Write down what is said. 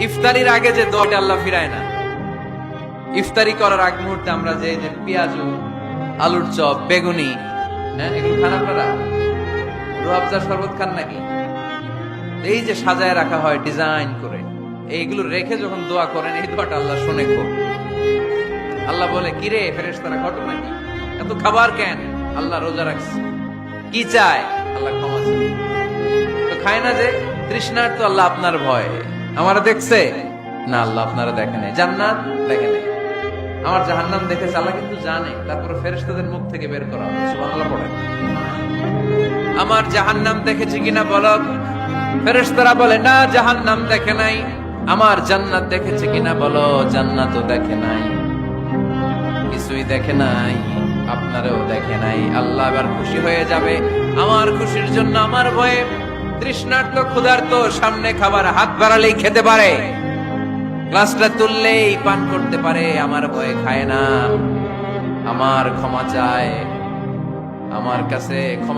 ইফতারির আগে যে দোয়াটা আল্লাহ ফিরায় না, ইফতারি করার আগ মুহূর্তে আমরা যে যে পেঁয়াজু, আলুর চপ, বেগুনি, হ্যাঁ এগুলো খান আপনারা? রুয়াবজার শরবত খান নাকি? এই যে সাজায় রাখা হয় ডিজাইন করে, এইগুলো রেখে যখন দোয়া করেন, এই দোয়াটা আল্লাহ শুনে খুব। আল্লাহ বলে, কিরে ফেরেশতারা ঘটনা কি, এত খাবার কেন? আল্লাহ রোজা রাখছে, কি চায়? আল্লাহ ক্ষমা চায়। তো খায় না যে তৃষ্ণার, তো আল্লাহ আপনার ভয় আমারা দেখছে না, আল্লাহ আপনারা দেখে নাই, জান্নাত দেখে নাই, আমার জাহান্নাম দেখেছে আল্লাহ কিন্তু জানে, তারপরে ফেরেশতাদের মুখ থেকে বের করা হবে। সুবহানাল্লাহ পড়েন। আমার জাহান্নাম দেখেছি কিনা বলো? ফেরেশতারা বলে না, জাহান্নাম দেখে নাই। আমার জান্নাত দেখেছে কিনা বলো? জান্নাতও দেখে নাই, কিছুই দেখে নাই, আপনারও দেখে নাই। আল্লাহ এবার খুশি হয়ে যাবে। আমার খুশির জন্য আমার ভয়ে তৃষ্ণার্ত ক্ষুধার্ত সামনে খাবার হাত বাড়ালেই খেতে পারে, গ্লাসটা তুললেই পান করতে পারে, আমার ভয়ে খায় না। আমার ক্ষমা চায়, আমার কাছে ক্ষমা